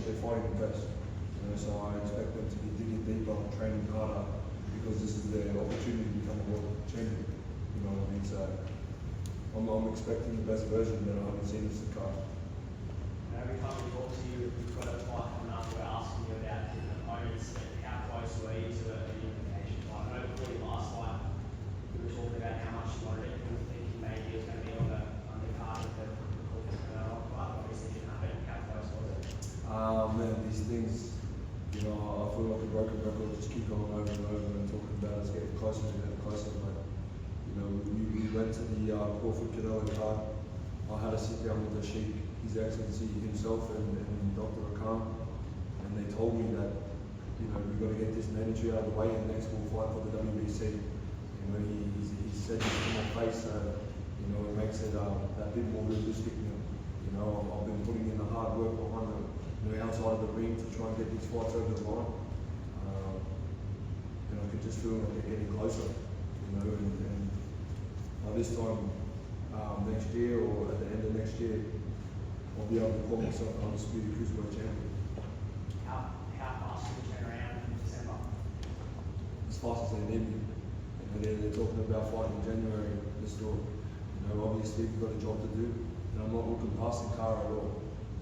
they're fighting the best. You know, so I expect them to be digging deeper, training harder, because this is their opportunity to become a world champion. You know what I mean? So I'm expecting the best version that I haven't seen in Cinkara. Every time we talk to you, we've got a fight coming up, we're asking you about different opponents, how close were you to a unification fight? I know before your last fight, you were talking about how much you wanted it, you were thinking maybe it was going to be on the undercard of the fight, obviously it didn't happen. How close was it? Man, these things, you know, I feel like a broken record, just keep going over and over and talking about us getting closer and getting closer. But, you know, we went to the Crawford Canelo card. I had to sit down with the Sheikh, His Excellency himself, and Dr. Khan, and they told me that, you know, we've got to get this mandatory out of the way, and next we'll fight for the WBC. You know, he said this in my face, you know, it makes it that bit more realistic. You know, I've been putting in the hard work behind the, you know, outside of the ring to try and get these fights over the line. And I can just feel like they're getting closer, you know, and by this time next year or at the end of next year, I'll be able to call myself an undisputed cruiserweight champion. How fast will you turn around in December? As fast as they need me. You know, they're talking about fighting in January this door. You know, obviously we've got a job to do, and I'm not looking past Cinkara at all.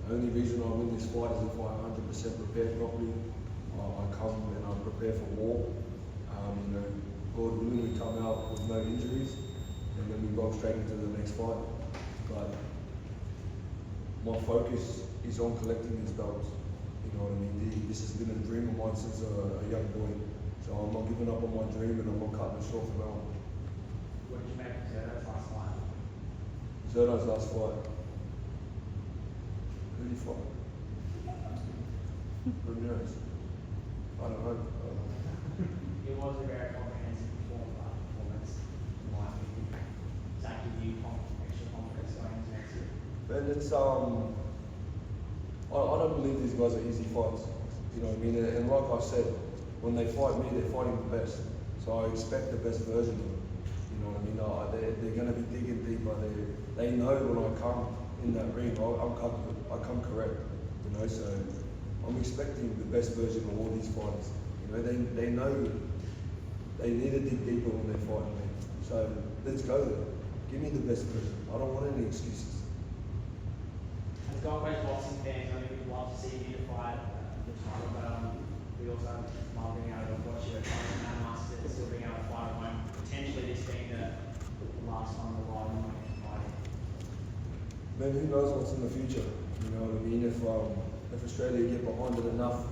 The only reason I win this fight is if I 100% prepare properly. I come and I prepare for war. You know, God willing, we come out with no injuries, and then we go straight into the next fight. But my focus is on collecting these belts. You know what I mean? This has been a dream of mine since a young boy. So I'm not giving up on my dream, and I'm not cutting it short for now. What did you make of Zerdo's last fight? Zerdo's last fight. Who did he fight? Ramirez. I don't know. It was a very comprehensive performance, in my opinion. Does that give you extra confidence going into next year? But it's I don't believe these guys are easy fights. You know what I mean? And like I said, when they fight me, they're fighting the best. So I expect the best version of them. You know what I mean? They're going to be digging deeper. They know when I come in that ring, I come correct. You know, so I'm expecting the best version of all these fighters. You know, they know they need to dig deeper when they fight me. So let's go there. Give me the best version. I don't want any excuses. As Gold Coast boxing fans, I think we'd love to see you fight the title, but we also love being able to watch you at Master, still being able to fight at home. Potentially this being the last time the live you might fight. Man, who knows what's in the future? You know what I mean? If Australia get behind it enough,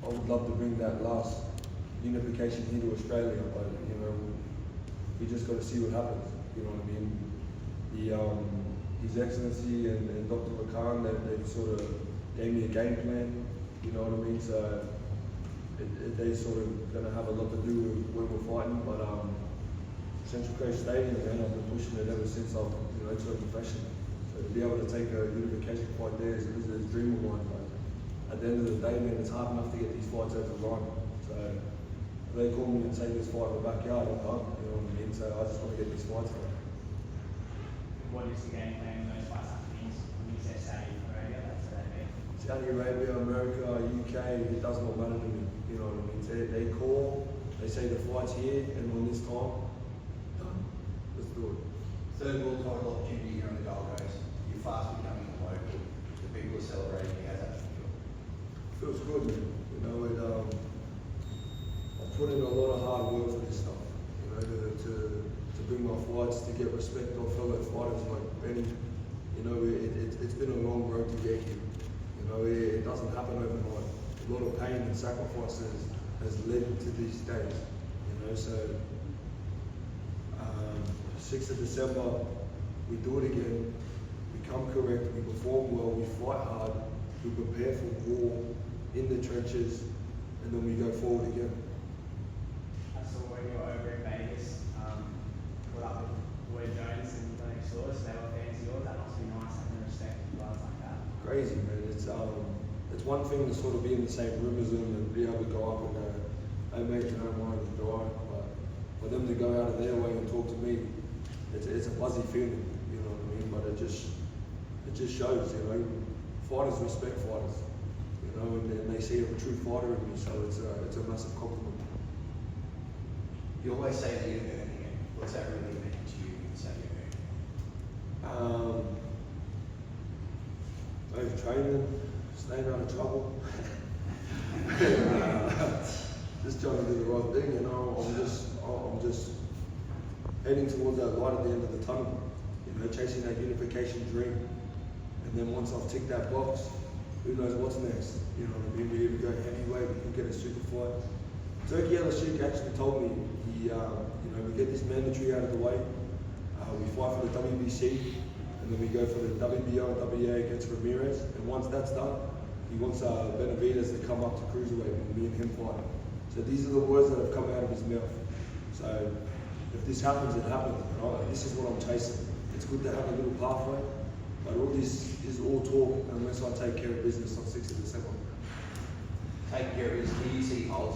I would love to bring that last unification here to Australia. But you know, we just got to see what happens. You know what I mean? His Excellency and Dr. Khan, they sort of gave me a game plan. You know what I mean? So they sort of going to have a lot to do with when we're fighting. But Central Coast Stadium, man, I've been pushing it ever since I've turned professional. So to be able to take a unification fight there is a dream of mine. But at the end of the day, man, it's hard enough to get these fights over the line. So if they call me and say this fight in the backyard, I'm done. You know what I mean? So I just want to get these fights done. What is the game plan in those fights after things? When you say Saudi Arabia, that's what that means. Saudi Arabia, America, UK, it does not matter to me. You know what I mean? They call, they say the fight's here, and on this time, done. Let's do it. Third world title opportunity here on the Gold Coast. You're fast becoming a local. The people are celebrating you. How's that feel? Feels good, man. You know, I put in a lot of hard work for this stuff. You know, to bring my fights, to get respect of fellow fighters like Benny. You know, it's been a long road to get here. You know, it doesn't happen overnight. A lot of pain and sacrifices has led to these days. You know, so 6th of December, we do it again. We come correct, we perform well, we fight hard, we prepare for war in the trenches, and then we go forward again. I saw when you were over in Vegas, caught up with Wade Jones and Lennox Lewis, they were fans of yours. That must be nice having respect for guys like that. Crazy, man. It's one thing to sort of be in the same room as them and be able to go up and go, hey mate, you don't mind, do I? But for them to go out of their way and talk to me, it's a buzzy feeling, you know what I mean? But it just shows, you know, fighters respect fighters. you know, and then they see a true fighter in me. So it's a massive compliment. You always say that you're earning it. What's that really mean to you when you say you're earning it? Overtraining, staying out of trouble. Just trying to do the right thing, you know. I'm just heading towards that light at the end of the tunnel. You know, chasing that unification dream. And then once I've ticked that box, who knows what's next? You know what I mean? We either go heavyweight, we can get a super fight. Turkey Alashik actually told me, you know, we get this mandatory out of the way, we fight for the WBC, and then we go for the WBO and WA against Ramirez. And once that's done, he wants Benavidez to come up to cruiserweight and me and him fight. So these are the words that have come out of his mouth. So if this happens, it happens. Right? This is what I'm chasing. It's good to have a little pathway, but all this is all talk unless I take care of business on 6th of December. Take care of his, do you see holes